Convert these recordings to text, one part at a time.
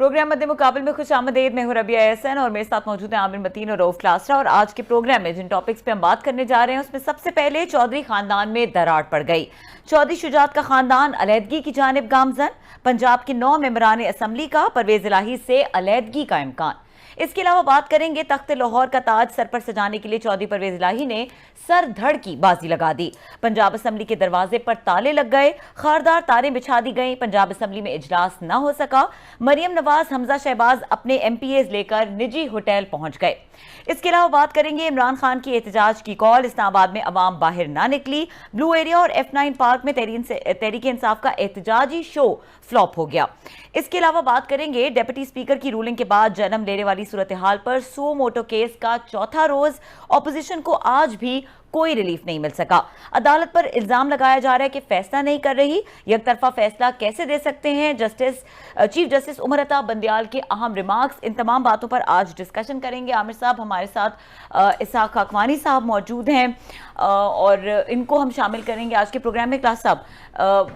Programme मध्य मुकाबले में खुश आमदेद। मैं हूं रबिया एहसन और मेरे साथ मौजूद हैं आमिर मतीन और रऊफ क्लासरा। और आज के प्रोग्राम में जिन टॉपिक्स पे हम बात करने जा रहे हैं उसमें सबसे पहले चौधरी खानदान में दरार पड़ गई। चौधरी शुजात का खानदान अलहदगी की जानिब गामजन। पंजाब के 9 मेंबरान असम्बली का परवेज इलाही से अलहदगी का इम्कान। इसके अलावा बात करेंगे तख्त लाहौर का ताज सर पर सजाने के लिए चौधरी परवेज इलाही ने सर धड़ की बाजी लगा दी। पंजाब असम्बली के दरवाजे पर ताले लग गए, खारदार तारें बिछा दी गई। पंजाब असम्बली में इजलास न हो सका। मरियम नवाज, हमजा शहबाज अपने MPAs लेकर निजी होटल पहुंच गए। इसके अलावा बात करेंगे इमरान खान की एहतजाज की कॉल। इस्लामाबाद में अवाम बाहर ना निकली। ब्लू एरिया और F9 पार्क में तहरीक इंसाफ का एहतजाजी शो फ्लॉप हो गया। इसके अलावा बात करेंगे डिप्टी स्पीकर की रूलिंग के बाद जन्म लेने वाली सूरत हाल पर सो मोटो केस का चौथा रोज। ऑपोजिशन को आज भी कोई रिलीफ नहीं मिल सका। अदालत पर इल्जाम लगाया जा रहा है कि फैसला नहीं कर रही। एक तरफा फैसला कैसे दे सकते हैं चीफ जस्टिस उमर अता बंदियाल के अहम रिमार्क्स। इन तमाम बातों पर आज डिस्कशन करेंगे। आमिर साहब हमारे साथ इसाक खाकवानी साहब मौजूद हैं और इनको हम शामिल करेंगे आज के प्रोग्राम में। क्लास साहब,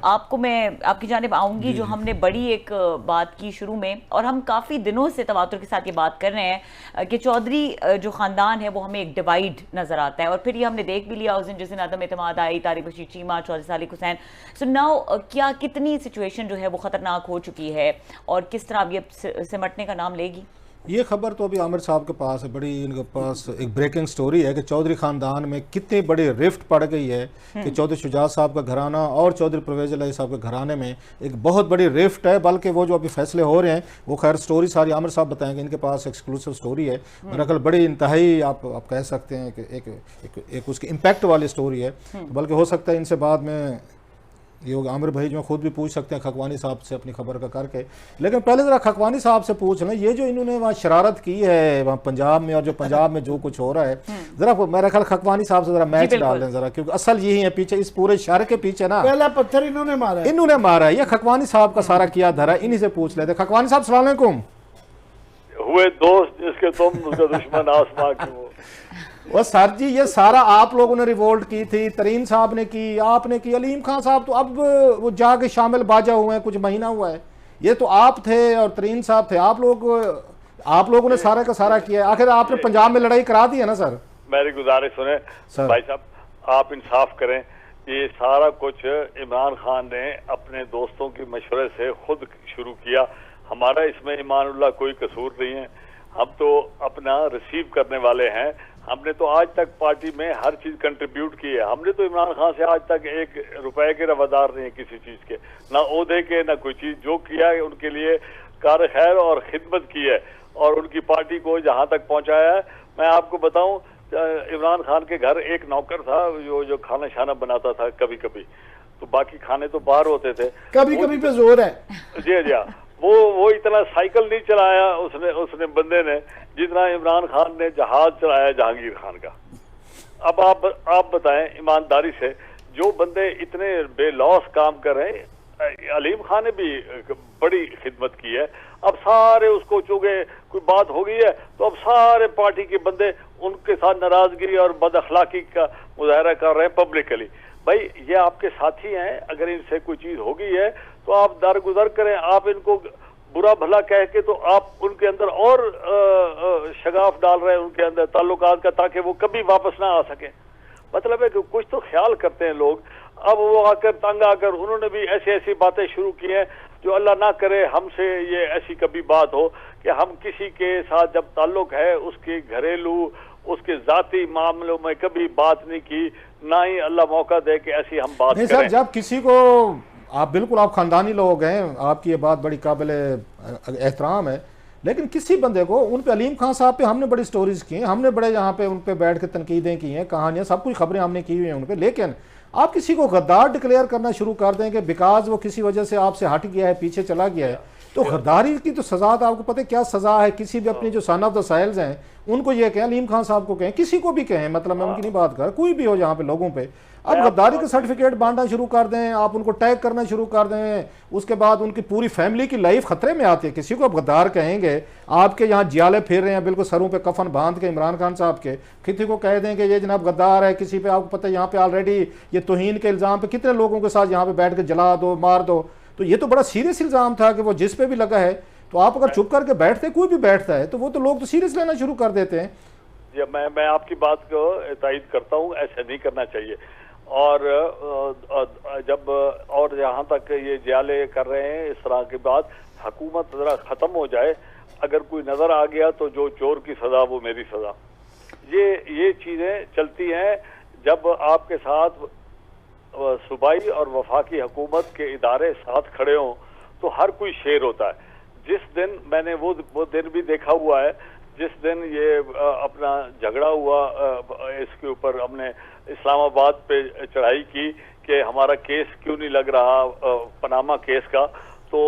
आपको मैं आपकी जानिब आऊंगी। जो हमने बड़ी एक बात की शुरू में और हम काफ़ी दिनों से तवातुर के साथ ये बात कर रहे हैं कि चौधरी जो ख़ानदान है वो हमें एक डिवाइड नज़र आता है और फिर ये हमने देख भी लिया उस दिन जिस दिन अदम एतमाद आई, तारिक बशीर चीमा, चौधरी सालिक हुसैन। सो नाउ क्या कितनी सिचुएशन जो है वो ख़तरनाक हो चुकी है और किस तरह अब ये सिमटने का नाम लेगी? ये खबर तो अभी आमिर साहब के पास है, बड़ी इनके पास एक ब्रेकिंग स्टोरी है कि चौधरी खानदान में कितनी बड़ी रिफ्ट पड़ गई है कि चौधरी शुजात साहब का घराना और चौधरी परवेज इलाही साहब के घराने में एक बहुत बड़ी रिफ्ट है। बल्कि वो जो अभी फैसले हो रहे हैं वो खैर स्टोरी सारी आमिर साहब बताएंगे, इनके पास एक्सक्लूसिव स्टोरी है। मेरा ख्याल बड़ी इंतहाई आप कह सकते हैं कि एक उसकी इम्पैक्ट वाली स्टोरी है। बल्कि हो सकता है इनसे बाद में ये आमिर भाई जो खुद भी पूछ सकते हैं खकवानी साहब से अपनी खबर का करके। लेकिन पहले ज़रा खकवानी साहब से पूछ लें, ये जो इन्होंने वहाँ शरारत की है वहाँ पंजाब में और जो पंजाब में जो कुछ हो रहा है, ज़रा मेरा ख्याल खकवानी साहब से ज़रा मैच डाल दें ज़रा, क्योंकि असल यही है पीछे इस पूरे शहर के पीछे ना पहला पत्थर इन्होंने मारा है। ये खकवानी साहब का सारा किया धरा, इन्हीं से पूछ लेते। खकवानी साहब सलाम अलैकुम। हुए दोस्त जिसके तुम उसका दुश्मन आसमां की वो। वो सर जी ये सारा आप लोगों ने रिवोल्ट की थी, तरीन साहब ने की, आपने की, अलीम खान साहब तो अब वो जाके शामिल बाजा हुए हैं, कुछ महीना हुआ है। ये तो आप थे और तरीन साहब थे, आप लोगों ने सारा का सारा किया है। आखिर आपने पंजाब में लड़ाई करा दी है ना सर? मेरी गुजारिश सुने भाई साहब, आप इंसाफ करें। ये सारा कुछ इमरान खान ने अपने दोस्तों के मशवरे से खुद शुरू किया। हमारा इसमें ईमानुल्लाह कोई कसूर नहीं है। हम तो अपना रिसीव करने वाले हैं। हमने तो आज तक पार्टी में हर चीज कंट्रीब्यूट की है। हमने तो इमरान खान से आज तक 1 रुपए के रवादार नहीं है किसी चीज के, ना ओहदे के, ना कोई चीज। जो किया है उनके लिए कार खैर और खिदमत की है और उनकी पार्टी को जहां तक पहुंचाया है। मैं आपको बताऊं, इमरान खान के घर एक नौकर था जो खाना शाना बनाता था कभी कभी, तो बाकी खाने तो बाहर होते थे। कभी कभी पे जोर है। जी जी, वो इतना साइकिल नहीं चलाया उसने बंदे ने जितना इमरान खान ने जहाज चलाया जहांगीर खान का। अब आप बताएं ईमानदारी से, जो बंदे इतने बेलौस काम कर रहे हैं, अलीम खान ने भी बड़ी खिदमत की है। अब सारे उसको चूंकि कोई बात हो गई है तो अब सारे पार्टी के बंदे उनके साथ नाराजगी और बदअखलाकी का मुजाहरा कर रहे हैं पब्लिकली। भाई ये आपके साथी हैं, अगर इनसे कोई चीज हो गई है तो आप दरगुजर करें। आप इनको बुरा भला कह के तो आप उनके अंदर और शगाफ डाल रहे हैं उनके अंदर ताल्लुकात का, ताकि वो कभी वापस ना आ सके। मतलब है कि कुछ तो ख्याल करते हैं लोग। अब वो आकर तंग आकर उन्होंने भी ऐसी बातें शुरू की हैं जो अल्लाह ना करे हमसे ये ऐसी कभी बात हो कि हम किसी के साथ जब ताल्लुक है उसके घरेलू उसके जाती मामलों में कभी बात नहीं की, ना ही अल्लाह मौका दे कि ऐसी हम बात नहीं करें। सर, जब किसी को आप बिल्कुल आप खानदानी लोग हैं, आपकी ये बात बड़ी काबिल एहतराम है, लेकिन किसी बंदे को उन पे अलीम खान साहब पे हमने बड़ी स्टोरीज की हैं, हमने बड़े यहाँ पे उन पे बैठ के तनकीदें की हैं, कहानियाँ सब कुछ खबरें हमने की हुई हैं उन पे। लेकिन आप किसी को गद्दार डिक्लेयर करना शुरू कर दें कि बिकॉज वो किसी वजह से आपसे हट गया है, पीछे चला गया है, तो गद्दारी की तो सजा तो आपको पता है क्या सजा है। किसी भी अपनी जो सन ऑफ द साइल्स हैं उनको ये कहें, अलीम खान साहब को कहें, किसी को भी कहें, मतलब मैं उनकी नहीं बात कर, कोई भी हो जहाँ पे लोगों पे अब गद्दारी के सर्टिफिकेट बांटना शुरू कर दें, आप उनको टैग करना शुरू कर दें, उसके बाद उनकी पूरी फैमिली की लाइफ खतरे में आती है। किसी को आप गद्दार कहेंगे, आपके यहाँ जियाले फिर रहे हैं बिल्कुल सरों पे कफन बांध के इमरान खान साहब के, किसी को कह दें कि ये जनाब गद्दार है, किसी पे आपको पता है यहाँ पे ऑलरेडी ये तौहीन के इल्ज़ाम पे कितने लोगों के साथ यहाँ पे बैठ के जला दो, मार दो। तो ये तो बड़ा सीरियस इल्ज़ाम था कि वो जिस पे भी लगा है तो आप अगर चुप करके बैठते, कोई भी बैठता है, तो वो तो लोग तो सीरियस लेना शुरू कर देते हैं। मैं आपकी बात को तायद करता हूँ, ऐसा नहीं करना चाहिए। और जब और यहाँ तक ये जियाले कर रहे हैं, इस तरह की बात, हुकूमत जरा खत्म हो जाए, अगर कोई नजर आ गया तो जो चोर की सजा वो मेरी सजा, ये चीजें चलती हैं। जब आपके साथ सूबाई और वफाकी हुकूमत के इदारे साथ खड़े हों तो हर कोई शेर होता है। जिस दिन मैंने वो दिन भी देखा हुआ है जिस दिन ये अपना झगड़ा हुआ, इसके ऊपर हमने इस्लामाबाद पे चढ़ाई की कि हमारा केस क्यों नहीं लग रहा पनामा केस का, तो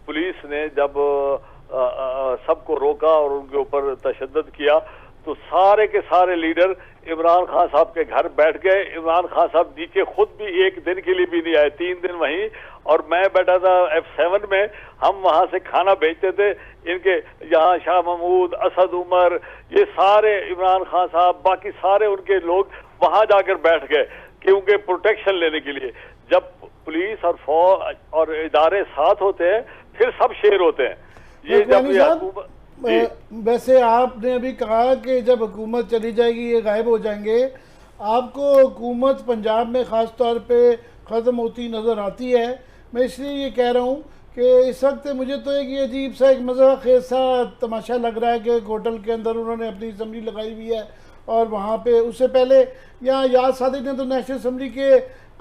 पुलिस ने जब सबको रोका और उनके ऊपर तशद्दुद किया तो सारे के सारे लीडर इमरान खान साहब के घर बैठ गए। इमरान खान साहब नीचे खुद भी एक दिन के लिए भी नहीं आए, 3 दिन वहीं, और मैं बैठा था F7 में। हम वहां से खाना भेजते थे इनके यहाँ, शाह महमूद, असद उमर, ये सारे इमरान खान साहब, बाकी सारे उनके लोग वहां जाकर बैठ गए क्योंकि प्रोटेक्शन लेने के लिए। जब पुलिस और फौज और इदारे साथ होते हैं फिर सब शेर होते हैं। ये जब वैसे आपने अभी कहा कि जब हुकूमत चली जाएगी ये गायब हो जाएंगे, आपको हुकूमत पंजाब में ख़ास तौर पे ख़त्म होती नज़र आती है। मैं इसलिए ये कह रहा हूँ कि इस वक्त मुझे तो एक ये अजीब सा, एक मज़ाक़ सा तमाशा लग रहा है कि होटल के अंदर उन्होंने अपनी असम्बली लगाई हुई है और वहाँ पे उससे पहले यहाँ याद सादिक ने तो नेशनल असम्बली के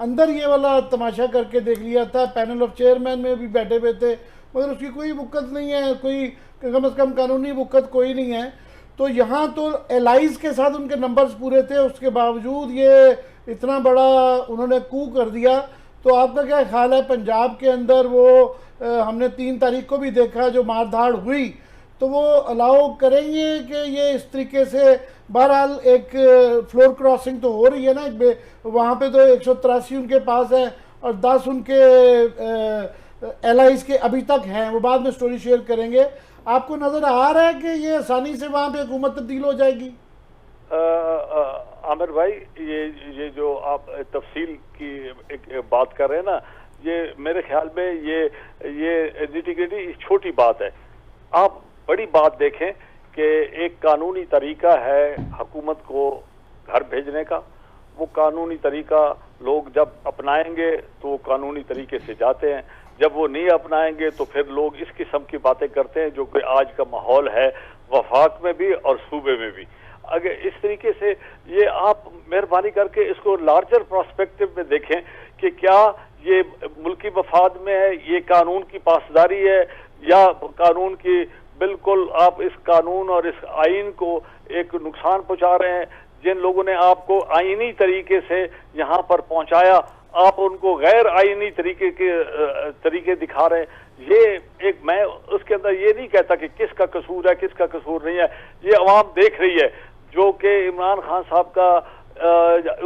अंदर ये वाला तमाशा करके देख लिया था, पैनल ऑफ चेयरमैन में भी बैठे हुए थे, मगर उसकी कोई वक़्त नहीं है, कोई कम अज़ कम कानूनी वक़्त कोई नहीं है। तो यहाँ तो एलाइज के साथ उनके नंबर्स पूरे थे, उसके बावजूद ये इतना बड़ा उन्होंने कू कर दिया। तो आपका क्या ख्याल है पंजाब के अंदर वो हमने 3 तारीख को भी देखा जो मारधाड़ हुई, तो वो अलाउ करेंगे कि ये इस तरीके से, बहरहाल एक फ्लोर क्रॉसिंग तो हो रही है ना, वहाँ पे तो 183 उनके पास है और 10 उनके एलाइज के अभी तक हैं, वो बाद में स्टोरी शेयर करेंगे। आपको नजर आ रहा है कि ये आसानी से वहाँ पे हुकूमत तब्दील हो जाएगी? आमिर भाई, ये जो आप तफसील की एक बात कर रहे हैं ना, ये मेरे ख्याल में ये निटी-ग्रिटी छोटी बात है। आप बड़ी बात देखें कि एक कानूनी तरीका है हुकूमत को घर भेजने का। वो कानूनी तरीका लोग जब अपनाएंगे तो वो कानूनी तरीके से जाते हैं, जब वो नहीं अपनाएंगे तो फिर लोग इस किस्म की बातें करते हैं जो कि आज का माहौल है वफाक में भी और सूबे में भी। अगर इस तरीके से ये आप मेहरबानी करके इसको लार्जर प्रोस्पेक्टिव में देखें कि क्या ये मुल्की मफाद में है, ये कानून की पासदारी है, या कानून की बिल्कुल आप इस कानून और इस आइन को एक नुकसान पहुंचा रहे हैं। जिन लोगों ने आपको आईनी तरीके से यहाँ पर पहुंचाया, आप उनको गैर आईनी तरीके दिखा रहे हैं। ये एक, मैं उसके अंदर ये नहीं कहता कि किसका कसूर है किसका कसूर नहीं है, ये अवाम देख रही है। जो कि इमरान खान साहब का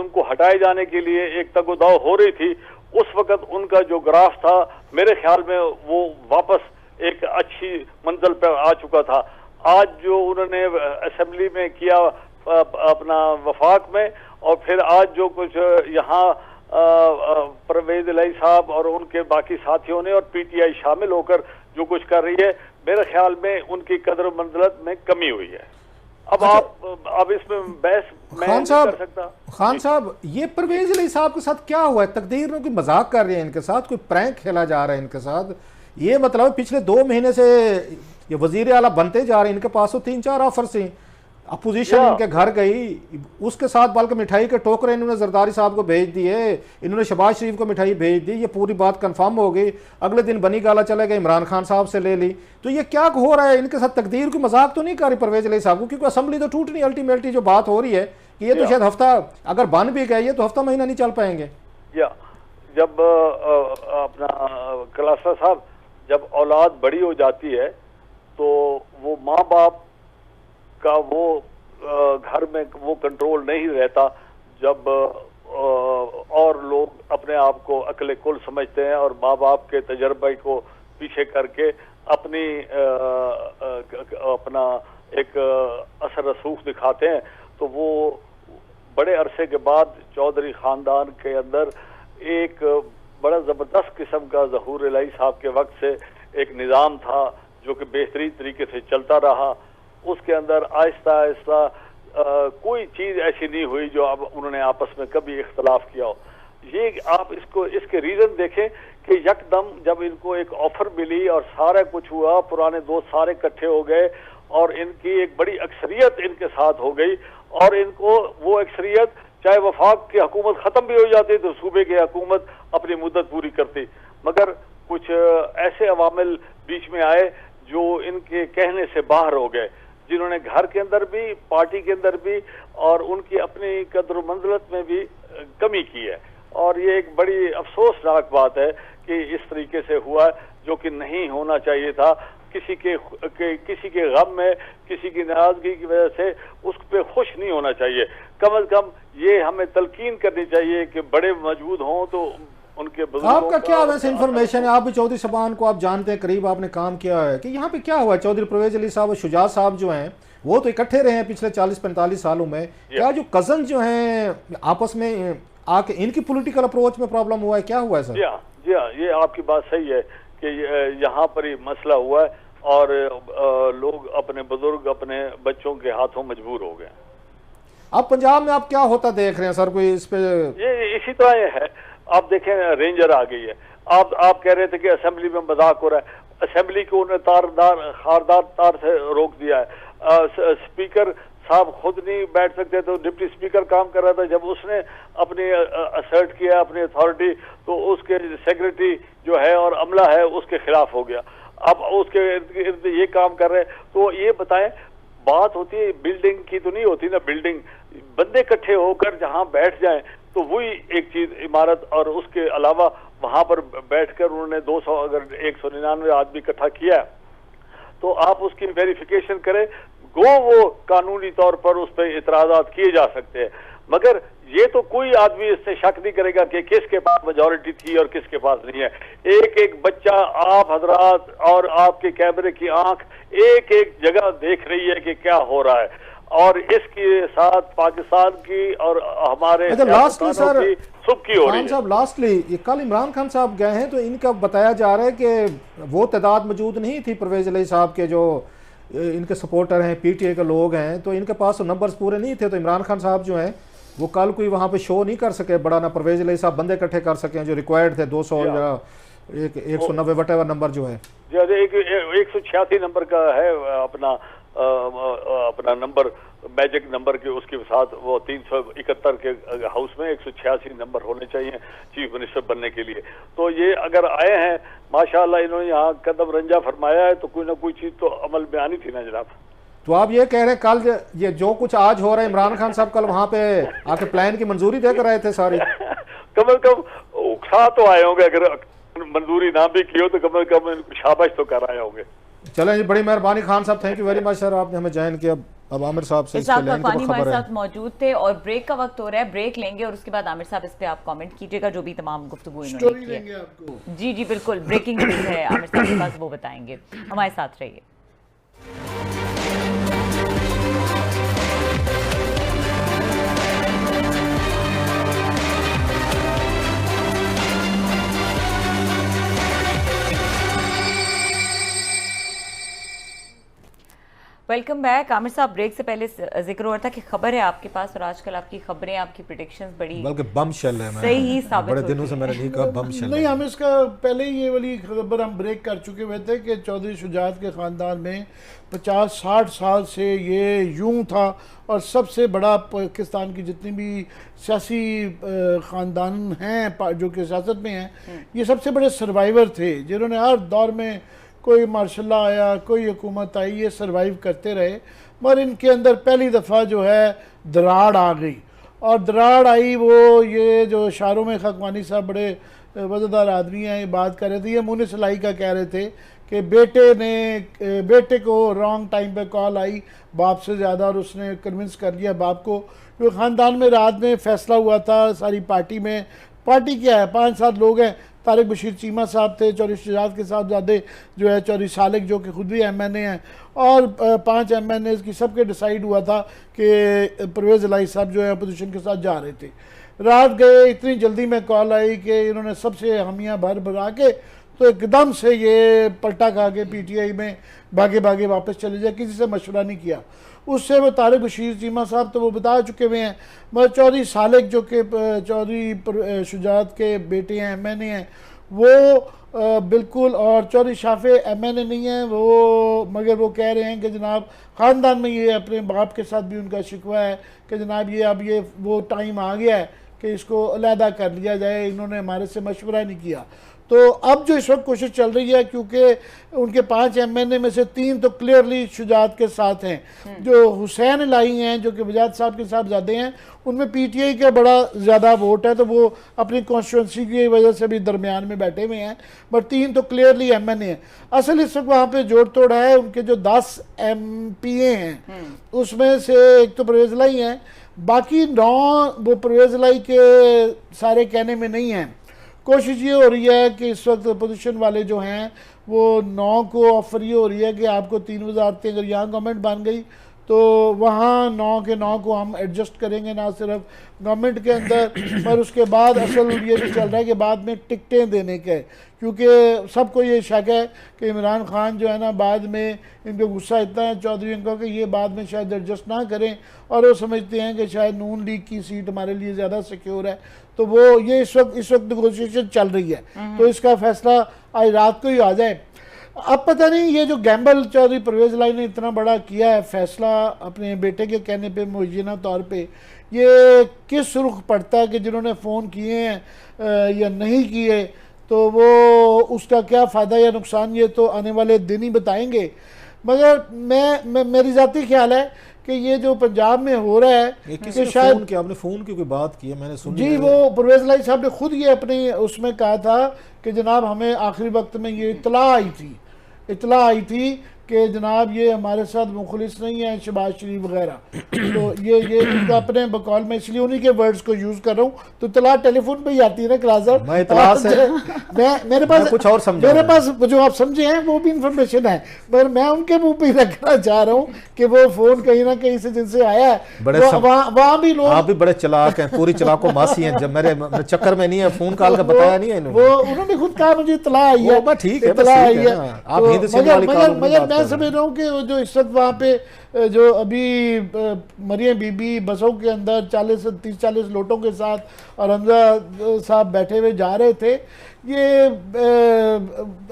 उनको हटाए जाने के लिए एक तगोदाव हो रही थी, उस वक्त उनका जो ग्राफ था मेरे ख्याल में वो वापस एक अच्छी मंजिल पर आ चुका था। आज जो उन्होंने असेंबली में किया अपना वफाक में, और फिर आज जो कुछ यहाँ परवेज इलाही साहब और उनके बाकी साथियों ने और PTI शामिल होकर जो कुछ कर रही है, मेरे ख्याल में उनकी कदर मंजिलत में कमी हुई है। अब इसमें बहस मैं नहीं कर सकता। खान साहब, ये परवेज इलाही साहब के साथ क्या हुआ है? तकदीर ने कोई मजाक कर रही है इनके साथ, कोई प्रैंक खेला जा रहा है इनके साथ? ये मतलब पिछले 2 महीने से ये वजीर आला बनते जा रहे हैं, इनके पास तो 3-4 ऑफर से अपोजिशन इनके घर गई, उसके साथ बल्कि मिठाई के टोकरे इन्होंने जरदारी साहब को भेज दिए, इन्होंने शहबाज शरीफ को मिठाई भेज दी। ये पूरी बात कंफर्म हो गई। अगले दिन बनी गाला चले गए, इमरान खान साहब से ले ली। तो ये क्या हो रहा है इनके साथ? तकदीर की मजाक तो नहीं कर रही परवेज इलाही साहब को? क्योंकि असेंबली तो टूट नहीं, अल्टीमेटली जो बात हो रही है कि ये तो शायद हफ्ता, अगर बन भी गए ये तो हफ्ता महीना नहीं चल पाएंगे। जब अपना कलासा साहब, जब औलाद बड़ी हो जाती है तो वो माँ बाप का वो घर में वो कंट्रोल नहीं रहता। जब और लोग अपने आप को अकले कुल समझते हैं और माँ बाप के तजर्बे को पीछे करके अपना एक असर रसूख दिखाते हैं, तो वो बड़े अरसे के बाद चौधरी खानदान के अंदर एक बड़ा ज़बरदस्त किस्म का ज़हूर इलाही साहब के वक्त से एक निज़ाम था जो कि बेहतरीन तरीके से चलता रहा। उसके अंदर आहिस्ता आहिस्ता कोई चीज़ ऐसी नहीं हुई जो अब उन्होंने आपस में कभी इख्तलाफ किया हो। ये आप इसके रीज़न देखें कि यकदम जब इनको एक ऑफर मिली और सारा कुछ हुआ, पुराने दोस्त सारे इकट्ठे हो गए और इनकी एक बड़ी अक्सरियत इनके साथ हो गई, और इनको वो अक्सरियत, चाहे वफाक की हुकूमत ख़त्म भी हो जाती तो सूबे की हुकूमत अपनी मुद्दत पूरी करती, मगर कुछ ऐसे अवामिल बीच में आए जो इनके कहने से बाहर हो गए, जिन्होंने घर के अंदर भी, पार्टी के अंदर भी और उनकी अपनी कदर मंजिलत में भी कमी की है। और ये एक बड़ी अफसोसनाक बात है कि इस तरीके से हुआ, जो कि नहीं होना चाहिए था। किसी के गम में, किसी की नाराजगी की वजह से उस पर खुश नहीं होना चाहिए। कम अज कम ये हमें तलकीन करनी चाहिए कि बड़े मौजूद हों तो उनके आपका क्या वैसे इन्फॉर्मेशन है, आप भी चौधरी शबान को आप जानते हैं, करीब आपने काम किया है, कि यहाँ पे क्या हुआ? चौधरी परवेज अली साहब और शुजात साहब जो हैं वो तो इकट्ठे रहे हैं पिछले 40-45 सालों में, क्या जो कजन जो हैं आपस में आके इनकी पॉलिटिकल अप्रोच में प्रॉब्लम हुआ है, क्या हुआ है सर? जी हाँ, ये आपकी बात सही है कि यहाँ पर ही मसला हुआ है और लोग अपने बुजुर्ग अपने बच्चों के हाथों मजबूर हो गए। अब पंजाब में आप क्या होता देख रहे हैं सर, कोई इस पे? ये इसी तरह ये है, आप देखें रेंजर आ गई है। आप कह रहे थे कि असेंबली में मजाक हो रहा है, असेंबली को उन्हें खारदार तार से रोक दिया है। स्पीकर साहब खुद नहीं बैठ सकते तो डिप्टी स्पीकर काम कर रहा था, जब उसने अपनी असर्ट किया अपनी अथॉरिटी तो उसके सेक्रेटरी जो है और अमला है उसके खिलाफ हो गया। अब उसके इर्द ये काम कर रहे हैं, तो ये बताएं, बात होती है बिल्डिंग की तो नहीं होती ना, बिल्डिंग बंदे इकट्ठे होकर जहां बैठ जाएं तो वही एक चीज इमारत, और उसके अलावा वहां पर बैठकर उन्होंने 200 अगर 199 आदमी इकट्ठा किया तो आप उसकी वेरिफिकेशन करें, वो कानूनी तौर पर उस पर इतराजात किए जा सकते हैं, मगर ये तो कोई आदमी इससे शक नहीं करेगा कि किसके पास मेजॉरिटी थी और किसके पास नहीं है। एक एक बच्चा, आप हजरात और आपके कैमरे की आंख एक एक जगह देख रही है कि क्या हो रहा है, और इसके साथ पाकिस्तान की और हमारे लास्टली सर सुबकी हो रही है। साहब, लास्टली कल इमरान खान साहब गए हैं तो इनका बताया जा रहा है कि वो तादाद मौजूद नहीं थी परवेज अली साहब के जो इनके सपोर्टर हैं, पीटीए के लोग हैं, तो इनके पास तो नंबर्स पूरे नहीं थे, तो इमरान खान साहब जो हैं वो कल कोई वहाँ पे शो नहीं कर सके बड़ा, ना परवेज अली साहब बंदे इकट्ठे कर सके जो रिक्वायर्ड थे 200 या 190 वटेवर नंबर जो है। 186 नंबर का है अपना नंबर, मैजिक नंबर के उसके साथ वो 371 के हाउस में 186 नंबर होने चाहिए चीफ मिनिस्टर बनने के लिए। तो ये अगर आए हैं माशाल्लाह, इन्होंने यहाँ कदम रंजा फरमाया है, तो कोई ना कोई चीज तो अमल में आनी थी ना जनाब। तो आप ये कह रहे हैं कल ये जो कुछ आज हो रहा है, इमरान खान साहब कल वहाँ पे आके प्लान की मंजूरी देकर आए थे सारी? कम अज कम उकसा तो आए होंगे, अगर मंजूरी ना भी की हो तो कम अज कम शाबाश तो कर आए होंगे। चलें जी, बड़ी मेहरबानी खान साहब, thank you very much sir, आपने हमें ज्वाइन किया। अब आमिर साहब से हमारे साथ मौजूद थे और ब्रेक का वक्त हो रहा है, ब्रेक लेंगे और उसके बाद आमिर साहब इस पे आप कमेंट कीजिएगा जो भी तमाम गुफ्तगू इन्होंने की है। जी जी बिल्कुल, ब्रेकिंग न्यूज है आमिर साहब के पास, वो बताएंगे, हमारे साथ रहिए। Welcome back. आमिर साहब, ब्रेक से पहले जिक्र हो रहा था कि खबर है आपके पास, और आजकल आपकी खबरें, आपकी प्रेडिक्शंस बड़ी बल्कि बम शेल है, सही साबित बड़े दिनों से मैंने नहीं कहा बम शेल नहीं। हम इसका पहले ही ये वाली खबर हम ब्रेक कर चुके हुए थे कि चौधरी शुजात के ख़ानदान में 50-60 साल से ये यूं था, और सबसे बड़ा पाकिस्तान की जितनी भी सियासी ख़ानदान हैं जो कि सियासत में हैं, ये सबसे बड़े सर्वाइवर थे, जिन्होंने हर दौर में कोई मार्शल्ला आया, कोई हुकूमत आई, ये सर्वाइव करते रहे। मगर इनके अंदर पहली दफ़ा जो है दराड़ आ गई, और दराड़ आई वो ये जो शारों में खकवानी साहब बड़े वज़नदार आदमी हैं, ये बात कर रहे थे, ये मुन्ने सलाई का कह रहे थे कि बेटे को रॉन्ग टाइम पे कॉल आई बाप से ज़्यादा, और उसने कन्विंस कर लिया बाप को। जो ख़ानदान में रात में फ़ैसला हुआ था सारी पार्टी में, पार्टी क्या है, 5-7 लोग हैं, तारिक बशीर चीमा साहब थे, चौधरी शुजात के साहबजादे जो है चौधरी सालिक जो कि खुद भी MNA हैं, और 5 MNAs की सबके डिसाइड हुआ था कि परवेज़ इलाही साहब जो है अपोजिशन के साथ जा रहे थे। रात गए, इतनी जल्दी में कॉल आई कि इन्होंने सबसे हमियाँ भर भरा के तो एकदम से ये पलटा खा के पीटीआई में भागे भागे वापस चले जाए, किसी से मशवरा नहीं किया। उससे वो तारिक बशीर चीमा साहब तो वो बता चुके हुए हैं, मगर चौधरी सालिक जो कि चौधरी शुजात के बेटे हैं, एमएनए हैं, वो बिल्कुल, और चौधरी शाफे एमएनए नहीं है वो, मगर वो कह रहे हैं कि जनाब ख़ानदान में ये अपने बाप के साथ भी उनका शिकवा है कि जनाब ये अब ये वो टाइम आ गया है कि इसको अलहदा कर लिया जाए, इन्होंने हमारे से मशवरा नहीं किया। तो अब जो इस वक्त कोशिश चल रही है, क्योंकि उनके 5 एमएनए में से 3 तो क्लियरली शुजात के साथ हैं, जो हुसैन लाई हैं जो कि वजाद साहब के साहबजादे हैं, उनमें पीटीआई का बड़ा ज़्यादा वोट है, तो वो अपनी कॉन्स्टिट्यूंसी की वजह से भी दरमियान में बैठे हुए हैं, बट 3 तो क्लियरली एमएनए हैं। असल इस वक्त वहाँ पे जोड़ तोड़ है, उनके जो 10 एमपीए हैं उसमें से एक तो परवेज़ लाई हैं, बाकी 9 वो परवेज़ लाई के सारे कहने में नहीं हैं। कोशिश ये हो रही है कि इस वक्त अपोजिशन वाले जो हैं वो 9 को ऑफर ये हो रही है कि आपको 3 वजारतें अगर यहाँ गवर्नमेंट बन गई तो वहाँ 9 के 9 को हम एडजस्ट करेंगे, ना सिर्फ गवर्नमेंट के अंदर, पर उसके बाद असल ये भी चल रहा है कि बाद में टिकटें देने के, क्योंकि सबको ये शक है कि इमरान खान जो है ना, बाद में इनको गुस्सा इतना है चौधरी को कि ये बाद में शायद एडजस्ट ना करें, और वो समझते हैं कि शायद नून लीग की सीट हमारे लिए ज़्यादा सिक्योर है, तो वो ये इस वक्त नेगोशिएशन चल रही है, तो इसका फैसला आज रात को ही आ जाए। अब पता नहीं ये जो गैम्बल चौधरी परवेज़ लाई ने इतना बड़ा किया है फैसला अपने बेटे के कहने पे मुय्यना तौर पे, ये किस रुख पड़ता है कि जिन्होंने फ़ोन किए हैं या नहीं किए, तो वो उसका क्या फ़ायदा या नुकसान ये तो आने वाले दिन ही बताएंगे। मगर मेरी ज़ाती ख्याल है कि ये जो पंजाब में हो रहा है कि शायद आपने फ़ोन की कोई बात की है, मैंने सुनी जी, वो परवेज़ लाई साहब ने खुद ये अपने उसमें कहा था कि जनाब हमें आखिरी वक्त में ये इतला आई थी कि जनाब ये हमारे साथ मुखलिस नहीं है शहबाज शरीफ वगैरह, तो ये इनका अपने बकौल में, इसलिए उन्हीं के वर्ड्स को यूज़ कर रहा हूँ, तो इतला टेलीफोन पे ही आती है ना क्लास साहब, मैं इतला से मेरे पास कुछ और समझा, मेरे पास जो आप समझे हैं वो भी इंफॉर्मेशन है, मगर मैं उनके मुंह पे ही रखना चाह रहा हूँ कि वो फ़ोन कहीं ना कहीं से जिनसे आया है, वहाँ भी लोग, आप भी बड़े चलाक हैं, पूरी चलाको मासी हैं, जब मेरे चक्कर में नहीं है, फ़ोन कॉल का बताया नहीं है वो उन्होंने खुद कहा मुझे इतला आई है, ठीक है, इतला आई है, मगर मैं समझ रहा हूँ कि जो इस वक्त वहाँ पे जो अभी मरियम बीबी बसों के अंदर 30-40 लोटों के साथ और हमजा साहब बैठे हुए जा रहे थे, ये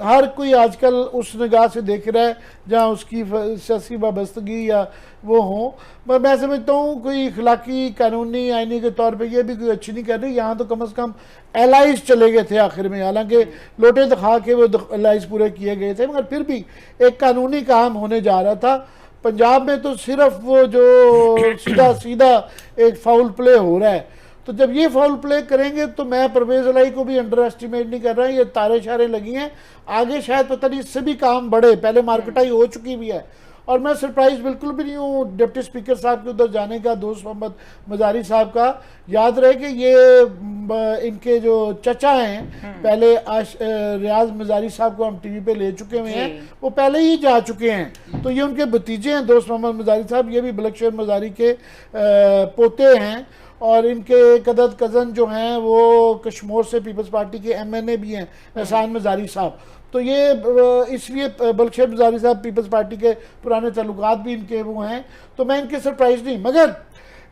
हर कोई आजकल उस निगाह से देख रहा है जहाँ उसकी सियासी वाबस्तगी या वो हो, पर मैं समझता हूँ कोई इखलाकी कानूनी आईनी के तौर पे ये भी कोई अच्छी नहीं कर रही। यहाँ तो कम से कम एलाइज चले गए थे आखिर में, हालांकि लोटे दिखा के वो एलाइज पूरे किए गए थे, मगर फिर भी एक कानूनी काम होने जा रहा था। पंजाब में तो सिर्फ वो जो सीधा एक फाउल प्ले हो रहा है, तो जब ये फाउल प्ले करेंगे तो मैं परवेज़ लाई को भी अंडर एस्टिमेट नहीं कर रहा, ये तारे शारे लगी हैं, आगे शायद पता नहीं इससे भी काम बढ़े, पहले मार्केटाई हो चुकी भी है। और मैं सरप्राइज बिल्कुल भी नहीं हूँ डिप्टी स्पीकर साहब के उधर जाने का, दोस्त मोहम्मद मजारी साहब का। याद रहे कि ये इनके जो चचा हैं, पहले रियाज मजारी साहब को हम टीवी पे ले चुके हुए हैं, वो पहले ही जा चुके हैं, तो ये उनके भतीजे हैं दोस्त मोहम्मद मजारी साहब, ये भी बलकशेर मजारी के पोते हैं, और इनके कदद कज़न जो हैं वो कश्मीर से पीपल्स पार्टी के एमएनए भी हैं, एहसान मजारी साहब। तो ये इसलिए बलकशेर मजारी साहब पीपल्स पार्टी के पुराने ताल्लुकात भी इनके वो हैं, तो मैं इनके सरप्राइज नहीं, मगर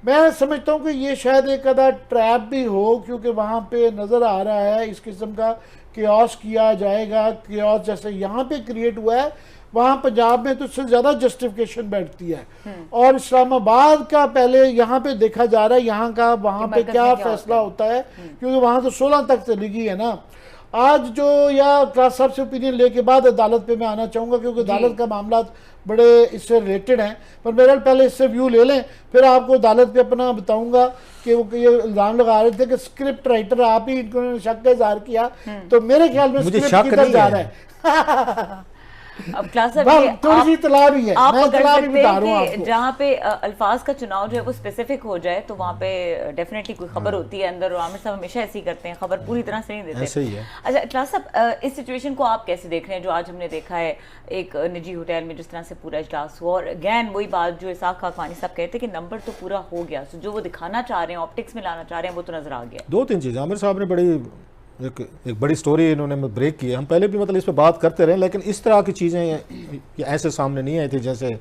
मैं समझता हूँ कि ये शायद एक आधा ट्रैप भी हो, क्योंकि वहाँ पे नज़र आ रहा है इस किस्म का केओस किया जाएगा, केओस जैसे यहाँ पे क्रिएट हुआ है, वहाँ पंजाब में तो उससे ज़्यादा जस्टिफिकेशन बैठती है। और इस्लामाबाद का पहले यहाँ पे देखा जा रहा है, यहाँ का वहाँ पे क्या फैसला होता है, क्योंकि वहाँ तो 16 तक चली गई है ना। आज जो या क्लास साहब से ओपिनियन लेके बाद अदालत पे मैं आना चाहूँगा, क्योंकि अदालत का मामला बड़े इससे रिलेटेड हैं, पर मेरा पहले इससे व्यू ले लें, फिर आपको अदालत पे अपना बताऊंगा कि वो ये इल्ज़ाम लगा रहे थे कि स्क्रिप्ट राइटर आप ही इनको शक का इजहार किया, तो मेरे ख्याल में स्क्रिप्ट किधर जा रहा है। अब क्लास थोड़ी सी तला भी है, आप मैं अगर तला भी सकते बता हैं रहा हूँ कि आपको। जहाँ पे अल्फाज का चुनाव जो है वो स्पेसिफिक हो जाए तो वहाँ पे डेफिनेटली कोई खबर होती है अंदर, और आमिर साहब हमेशा ऐसे ही करते हैं, खबर पूरी तरह से नहीं देते। ऐसे ही है। अच्छा क्लास साहब, इस सिचुएशन को आप कैसे देख रहे हैं जो आज हमने देखा है एक निजी होटल में जिस तरह से पूरा इजलास हुआ, और अगैन वही बात जो इसाक खाकवानी साहब कहते हैं कि नंबर तो पूरा हो गया, जो वो दिखाना चाह रहे हैं, ऑप्टिक्स में लाना चाह रहे हैं, वो तो नजर आ गया। 2-3 चीज़ें आमिर साहब ने बड़ी एक बड़ी स्टोरी इन्होंने ब्रेक की है। हम पहले भी मतलब इस पर बात करते रहे, लेकिन इस तरह की चीज़ें ये ऐसे सामने नहीं आई थी जैसे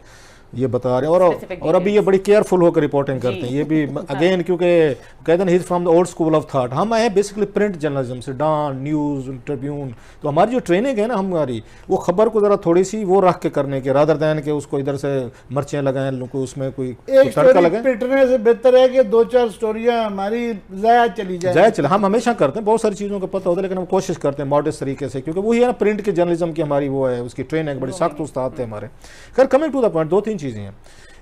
ये बता रहे हैं। और अभी ये बड़ी केयरफुल होकर रिपोर्टिंग करते हैं ये भी अगेन, क्योंकि कहते हैं he is from the old school of thought. हम आए बेसिकली प्रिंट जर्नलिज्म से, डॉन, न्यूज़, ट्रिब्यून। तो हमारी जो ट्रेनिंग है ना हमारी, वो खबर को ज़रा थोड़ी सी वो रख के करने के, रादर दैन के उसको इधर से मर्चें लगाएं, लोगों उसमें कोई तड़का लगाएं। पिटने से बेहतर है कि 2-4 स्टोरियाँ हमारी ज़ाया चली जाए। हम हमेशा करते हैं, बहुत सारी चीज़ों का पता होता है, लेकिन हम कोशिश करते हैं मॉडर्न तरीके से, क्योंकि वही है ना प्रिंट के जर्नलिज्म की हमारी वो है, उसकी ट्रेनिंग बड़ी सख्त उस्ताद थे हमारे। खैर कमिंग टू द पॉइंट, 2-3 चीज़ें हैं।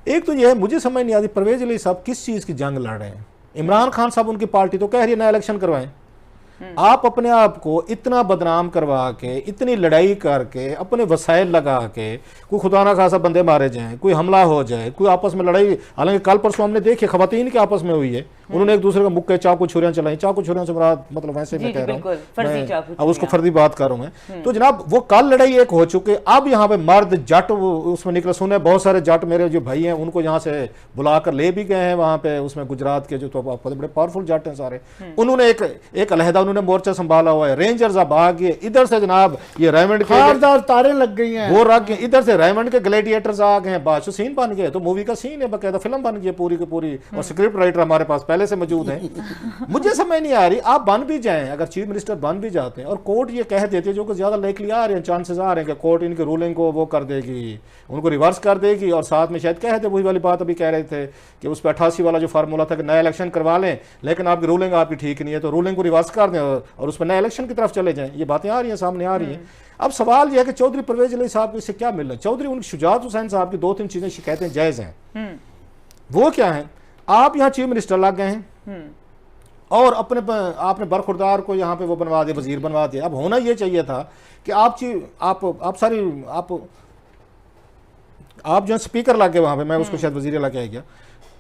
एक तो ये है, मुझे समझ नहीं आती परवेज अली साहब किस चीज़ की जंग लड़ रहे हैं। इमरान खान साहब उनकी पार्टी तो कह रही है नया इलेक्शन करवाएं। आप अपने आप को इतना बदनाम करवा के, इतनी लड़ाई करके, अपने वसाइल लगा के, कोई खुदा ना खासा बंदे मारे जाएं, कोई हमला हो जाए, कोई आपस में लड़ाई। हालांकि कल परसों हमने देखी खवातीन के आपस में हुई है, उन्होंने एक दूसरे का मुक्के चाकू छुरियां चलाई। चाकू छुरियां से बड़ा मतलब वैसे मैं कह रहा हूँ, अब उसको फर्जी बात कर रहा हूँ मैं। तो जनाब वो कल लड़ाई एक हो चुकी, अब यहाँ पे मर्द जट उसमें निकले। सुने बहुत सारे जट मेरे जो भाई हैं उनको यहाँ से बुलाकर ले भी गए हैं वहाँ पे, उसमें गुजरात के जो तो बड़े पावरफुल जट हैं सारे, उन्होंने एक अलहदा उन्होंने मोर्चा संभाला हुआ है। रेंजर्स अब आ गए इधर से जनाब, ये रेमंड के तारे लग गई हैं, वो रख गए इधर से, रेमंड के ग्लैडिएटर्स आ गए हैं, बादशाह सीन बन गए। तो मूवी का सीन है, बकायदा फिल्म बन गई पूरी की पूरी, और स्क्रिप्ट राइटर हमारे पास पहले से मौजूद है। मुझे समझ नहीं आ रही, आप बन भी जाएं, अगर चीफ मिनिस्टर बन भी जाते हैं और कोर्ट ये कह देती है, जो कि ज्यादा लाइकली आ रहे हैं, चांसेस आ रहे हैं कि कोर्ट इनकी रूलिंग को वो कर देगी, उनको रिवर्स कर देगी, और साथ में शायद कह दे वही वाली बात अभी कह रहे थे कि उस पर 88 वाला जो फार्मूला था कि नया इलेक्शन करवा लें, लेकिन आपकी रूलिंग आपकी ठीक नहीं है, तो रूलिंग को रिवर्स कर दें और उस पर नया इलेक्शन की तरफ चले जाएं। ये बातें आ रही हैं, सामने आ रही हैं। अब सवाल यह है कि चौधरी परवेज अली साहब को इससे क्या मिलना। चौधरी उनकी शुजात हुसैन साहब की 2-3 चीजें शिकायतें जायज हैं। वो क्या है, आप यहाँ चीफ मिनिस्टर लग गए हैं और आपने बरखुरदार को यहाँ पे वो बनवा दिया, वजीर बनवा दिया। अब होना ये चाहिए था कि आप जो स्पीकर लगे वहां पे, मैं उसको शायद वजीर लगे गया,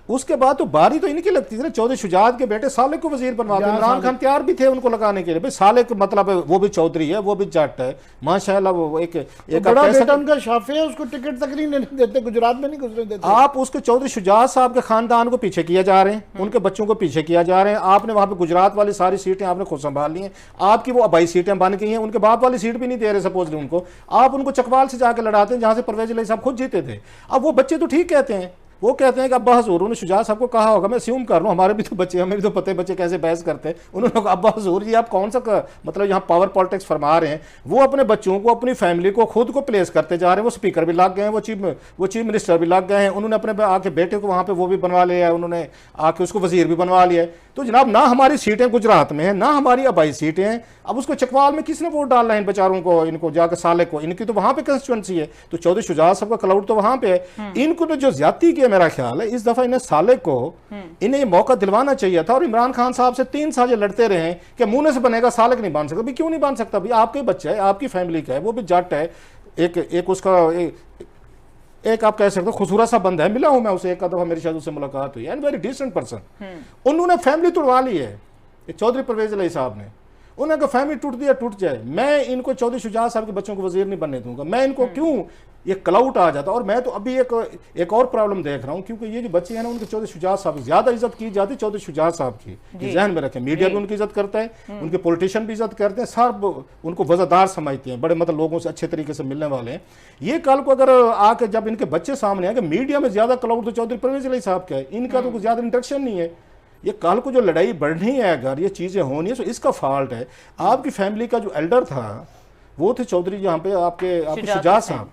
उसके बाद तो बारी तो इनकी लगती थी ना। चौधरी शुजात के बेटे सालेक को वजीर बनवा दिया। इमरान खान तैयार भी थे उनको लगाने के लिए। भाई सालेक मतलब वो भी चौधरी है, वो भी जट है, माशाल्लाह। वो एक बड़ा बेटा उनका शाफी है, उसको टिकट तक नहीं देते, गुजरात में नहीं गुजरने देते। आप उसको चौधरी शुजात साहब के खानदान को पीछे किया जा रहे हैं, उनके बच्चों को पीछे किया जा रहे हैं। आपने वहां पे गुजरात वाली सारी सीटें आपने खुद संभाल ली हैं, आपकी वो अबाई सीटें बन गई हैं, उनके बाप वाली सीट भी नहीं दे रहे सपोजली उनको। आप उनको चकवाल से जाकर लड़ाते हैं, जहां से परवेज अली साहब खुद जीते थे। अब वो बच्चे तो ठीक कहते हैं, वो कहते हैं कि अब्बा हजूर, उन्होंने शुजात साहब को कहा होगा, मैं अस्यूम कर रहा हूँ, हमारे भी तो बच्चे, हमें भी तो पता है बच्चे कैसे बहस करते हैं। उन्होंने कहा अब्बा हजूर जी आप कौन सा मतलब यहाँ पावर पॉलिटिक्स फरमा रहे हैं। वो अपने बच्चों को, अपनी फैमिली को खुद को प्लेस करते जा रहे हैं। वो स्पीकर भी लग गए हैं, वो चीफ मिनिस्टर भी लग गए हैं, उन्होंने अपने आके बेटे को वहाँ पे वो भी बनवा लिया है, उन्होंने आके उसको वजीर भी बनवा लिया है। तो जनाब ना हमारी सीटें गुजरात में हैं, ना हमारी अबाई सीटें हैं। अब उसको चकवाल में किसने वोट डालना है इन बेचारों को, इनको जाकर सालेक को, इनकी तो वहां पे कंस्टिट्यूंसी है। तो चौधरी शुजात साहब का क्लाउड तो वहां पे है। इनको तो जो ज्यादती की है, मेरा ख्याल है इस दफा इन्हें सालेक को इन्हें ये मौका दिलवाना चाहिए था। और इमरान खान साहब से 3 साल लड़ते रहे कि मुंह से बनेगा, सालेक नहीं बन सकता। भाई क्यों नहीं बन सकता, भाई आपके बच्चा है, आपकी फैमिली का है, वो भी जट है, एक उसका एक आप कह सकते हो खूबसूरत सा बंदा है, मिला हूं मैं उसे एक दफा, मेरी शायद उससे मुलाकात हुई, एंड वेरी डिसेंट पर्सन। उन्होंने फैमिली तोड़वा ली है चौधरी परवेज अली साहब ने। उन्होंने कहा फैमिली टूट दिया टूट जाए, मैं इनको चौधरी शुजात साहब के बच्चों को वजीर नहीं बनने दूंगा। मैं इनको क्यों ये क्लाउट आ जाता। और मैं तो अभी एक और प्रॉब्लम देख रहा हूं, क्योंकि ये जो बच्चे हैं ना, उनके चौधरी शुजात साहब ज्यादा इज्जत की जाती है। चौधरी शुजात साहब की ध्यान में रखें, मीडिया भी उनकी इज्जत करता है, उनके पॉलिटिशियन भी इज्जत करते हैं, सब उनको वजादार समझते हैं, बड़े मतलब लोगों से अच्छे तरीके से मिलने वाले हैं। ये कल को अगर आके जब इनके बच्चे सामने आए, मीडिया में ज्यादा क्लाउट तो चौधरी परवेज अली साहब का है, इनका तो कुछ ज्यादा इंटरेक्शन नहीं है। ये कल को जो लड़ाई बढ़नी है, अगर ये चीजें होनी है, तो इसका फॉल्ट है। आपकी फैमिली का जो एल्डर था वो थे चौधरी यहाँ पे आपके शुजात साहब,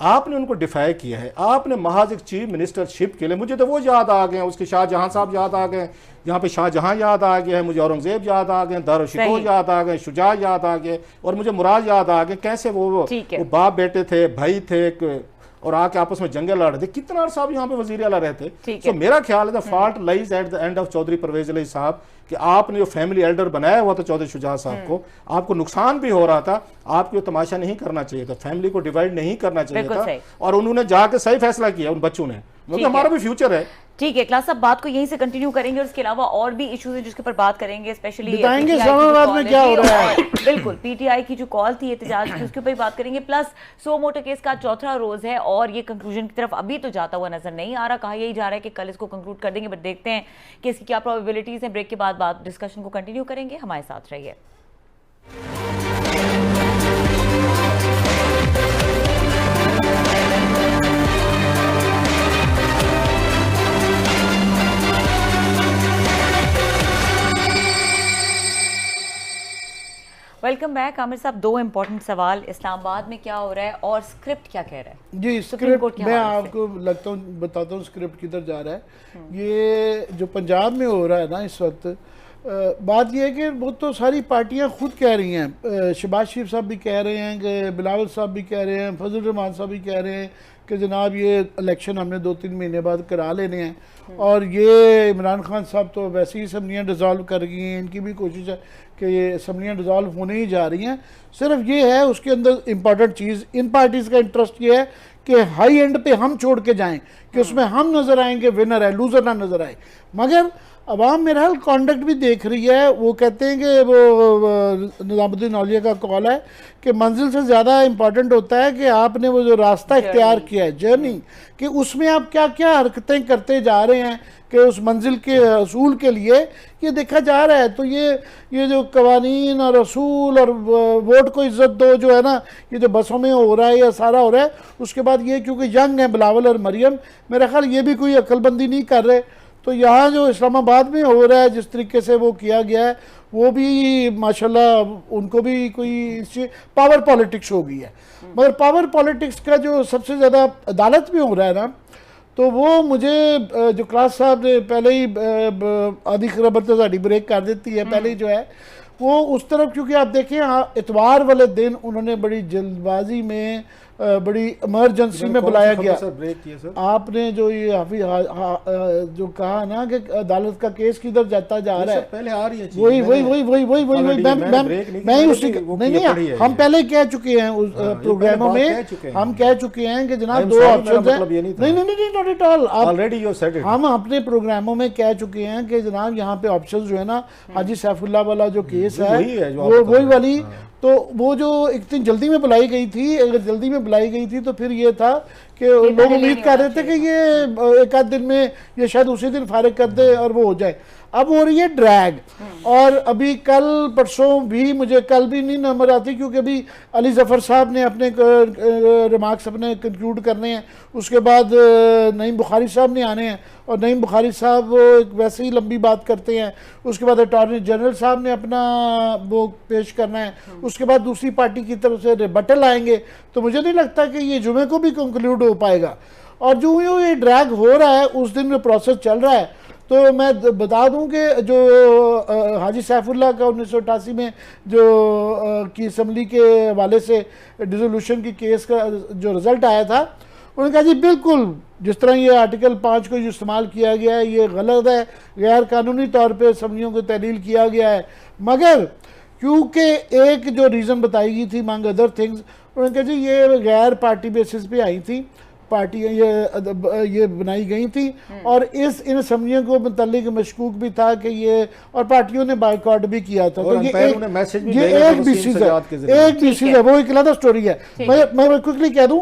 आपने उनको डिफाई किया है। आपने महज एक चीफ मिनिस्टरशिप के लिए, मुझे तो वो याद आ गए, उसके शाहजहां साहब याद आ गए, यहाँ पे शाहजहां याद आ गया है, मुझे औरंगजेब याद आ गए, दारुशिकोह याद आ गए, शुजा याद आ गए, और मुझे मुराद याद आ गए। कैसे वो बाप बेटे थे, भाई थे, और आके आपस में जंगे लड़ रहे थे। कितना अर्सा यहाँ पे वजीर आला रहते। तो मेरा ख्याल है fault lies at the end of Chaudhary Parvez Ali sahab कि आपने जो फैमिली एल्डर बनाया हुआ था चौधरी शुजात साहब को, आपको नुकसान भी हो रहा था, आपको तमाशा नहीं करना चाहिए था, फैमिली को डिवाइड नहीं करना चाहिए था, और उन्होंने जाके सही फैसला किया उन बच्चों ने, क्योंकि हमारा भी फ्यूचर है। ठीक है क्लास, साहब बात को यहीं से कंटिन्यू करेंगे और इसके अलावा और भी इश्यूज हैं जिसके ऊपर बात करेंगे, स्पेशली बताएंगे इस्लामाबाद में क्या हो रहा है। बिल्कुल, पीटीआई की जो कॉल थी एहतजाज की, उसके ऊपर बात करेंगे। प्लस सो मोटर केस का 4था रोज है और ये कंक्लूजन की तरफ अभी तो जाता हुआ नजर नहीं आ रहा। कहा यही जा रहा है कि कल इसको कंक्लूड कर देंगे, बट देखते हैं कि इसकी क्या प्रोबेबिलिटीज हैं। ब्रेक के बाद डिस्कशन को कंटिन्यू करेंगे, हमारे साथ रहिए। वेलकम बैक आमिर साहब। दो इम्पोर्टेंट सवाल, इस्लामाबाद में क्या हो रहा है और स्क्रिप्ट क्या कह रहा है? जी, सुप्रीम कोर्ट स्क्रिप्ट के मैं हवाले से। आपको लगता हूँ बताता हूँ स्क्रिप्ट किधर जा रहा है। ये जो पंजाब में हो रहा है ना इस वक्त, बात ये है कि वो तो सारी पार्टियां खुद कह रही हैं, शहबाज शरीफ साहब भी कह रहे हैं, कि बिलावल साहब भी कह रहे हैं, फजल रहमान साहब भी कह रहे हैं कि जनाब ये इलेक्शन हमने 2-3 महीने बाद करा लेने हैं। और ये इमरान खान साहब तो वैसे ही असम्बलियाँ डिज़ोल्व कर गई हैं, इनकी भी कोशिश है कि ये असम्बलियाँ डिज़ोल्व होने ही जा रही हैं। सिर्फ ये है उसके अंदर इम्पॉर्टेंट चीज़, इन पार्टीज़ का इंटरेस्ट ये है कि हाई एंड पे हम छोड़ के जाएं, कि उसमें हम नज़र आएंगे, विनर है, लूज़र ना नज़र आए। मगर अवाम मेरा हाल कॉन्डक्ट भी देख रही है। वो कहते हैं कि वो निज़ामुद्दीन औलिया का कॉल है कि मंजिल से ज़्यादा इम्पॉर्टेंट होता है कि आपने वो जो रास्ता इख्तियार किया है, जर्नी, कि उसमें आप क्या क्या हरकतें करते जा रहे हैं कि उस मंजिल के असूल के लिए ये देखा जा रहा है। तो ये जो कवानीन और असूल और वोट को इज्जत दो जो है ना, ये जो बसों में हो रहा है या सारा हो रहा है, उसके बाद ये क्योंकि यंग है बिलावल और मरियम, मेरा ख्याल ये भी कोई अक्लबंदी नहीं कर रहे। तो यहाँ जो इस्लामाबाद में हो रहा है, जिस तरीके से वो किया गया है, वो भी माशाल्लाह उनको भी कोई पावर पॉलिटिक्स हो गई है। मगर पावर पॉलिटिक्स का जो सबसे ज़्यादा अदालत में हो रहा है ना, तो वो मुझे जो क्लास साहब ने पहले ही आधी खबर तो साड़ी ब्रेक कर देती है पहले ही जो है वो उस तरफ, क्योंकि आप देखें इतवार वाले दिन उन्होंने बड़ी जल्दबाजी में बड़ी इमरजेंसी में बुलाया गया। आपने जो ये जो कहा ना कि अदालत का केस किधर जाता जा रहा है, पहले आ रही है वही मैं उसी नहीं, हम पहले कह चुके हैं उस प्रोग्रामों में, हम कह चुके हैं कि जनाब दो ऑप्शन है। नहीं, not at all, already you said it. हम अपने प्रोग्रामों में कह चुके हैं कि जनाब यहाँ पे ऑप्शन जो है ना, हाजी सैफुल्लाह वाला जो केस है वो वही वाली, तो वो जो इतनी जल्दी में बुलाई गई थी, अगर जल्दी में बुलाई गई थी तो फिर ये था कि लोग उम्मीद कर रहे थे कि ये एक आध दिन में ये शायद उसी दिन फारिग कर दे और वो हो जाए। अब हो रही है ड्रैग, और अभी कल परसों भी, मुझे कल भी नहीं नंबर आती क्योंकि अभी अली जफ़र साहब ने अपने रिमार्क्स अपने कंक्लूड करने हैं, उसके बाद नईम बुखारी साहब ने आने हैं, और नईम बुखारी साहब वो एक वैसे ही लंबी बात करते हैं, उसके बाद अटॉर्नी जनरल साहब ने अपना वो पेश करना है, उसके बाद दूसरी पार्टी की तरफ से रिबटल आएंगे। तो मुझे नहीं लगता कि ये जुमे को भी कंक्लूड हो पाएगा। और जो ये ड्रैग हो रहा है उस दिन में प्रोसेस चल रहा है, तो मैं बता दूं कि जो हाजी सैफुल्लाह का 1988 में जो की असम्बली के हवाले से डिसोल्यूशन की केस का जो रिज़ल्ट आया था, उन्होंने कहा जी बिल्कुल जिस तरह ये आर्टिकल 5 को जो इस्तेमाल किया गया है ये गलत है, गैर कानूनी तौर पे असम्बलियों को तहलील किया गया है। मगर क्योंकि एक जो रीज़न बताई गई थी मंग अदर थिंग्स, उन्होंने कहा जी ये गैर पार्टी बेसिस पे आई थी, पार्टियाँ ये बनाई गई थी, और इन असम्बलियों को मुतल्लिक मशकूक भी था कि ये, और पार्टियों ने बाइकआउट भी किया था। तो ये एक भी चीज़ है, वो एक अलग स्टोरी है। मैं क्विकली कह दूं,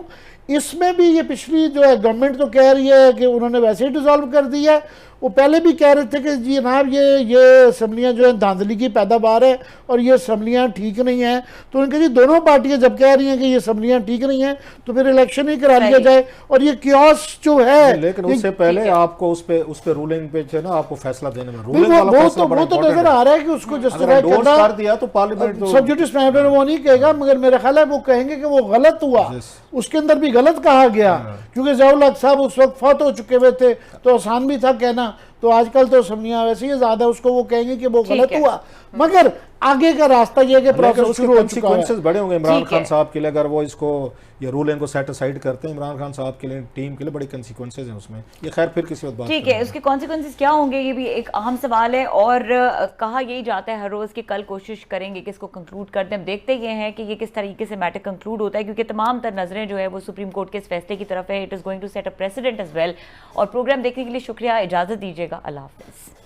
इसमें भी ये पिछली जो है गवर्नमेंट तो कह रही है कि उन्होंने वैसे ही डिसॉल्व कर दिया है, वो पहले भी कह रहे थे कि जी जनाब ये असम्बलियाँ जो है धांधली की पैदावार है और ये असम्बलियाँ ठीक नहीं हैं। तो उनके जी दोनों पार्टियां जब कह रही हैं कि ये असम्बलियाँ ठीक नहीं हैं तो फिर इलेक्शन ही करा लिया जाए, और ये क्योस जो है। लेकिन उससे पहले आपको उस पे रूलिंग पे जो है ना आपको फैसला देने में वो तो नजर आ रहा है कि उसको जस्टिफाई कर दिया तो पार्लियामेंट सब्जुडिस मैटर वो नहीं कहेगा, मगर मेरा ख्याल है वो कहेंगे कि वो गलत हुआ, उसके अंदर भी गलत कहा गया, क्योंकि ज़ियाउल हक साहब उस वक्त फौत हो चुके हुए थे तो आसान भी था कहना। तो आजकल तो असम्बलियाँ वैसे ही ज़्यादा, उसको वो कहेंगे कि वो गलत हुआ, मगर आगे का रास्ता ये कि प्रोसेस शुरू हो चुका है। बड़े होंगे इमरान खान साहब के लिए, अगर वो इसको ये रूलिंग को सेट असाइड करते हैं, इमरान खान साहब के लिए, टीम के लिए बड़े कॉन्सिक्वेंसेज हैं उसमें। ये खैर फिर किसी वक्त बात ठीक है, उसके कॉन्सिक्वेंसेज क्या होंगे ये भी एक अहम सवाल है, और कहा यही जाता है हर रोज़ कि कल कोशिश करेंगे कि इसको कंक्लूड कर दें। देखते ये हैं कि ये किस तरीके से मैटर कंक्लूड होता है, क्योंकि तमाम तर नजरें जो है वो सुप्रीम कोर्ट के इस फैसले की तरफ है। It is going to set a precedent as well. और प्रोग्राम देखने के लिए शुक्रिया, इजाज़त दीजिएगा, अल्लाह हाफ़िज़।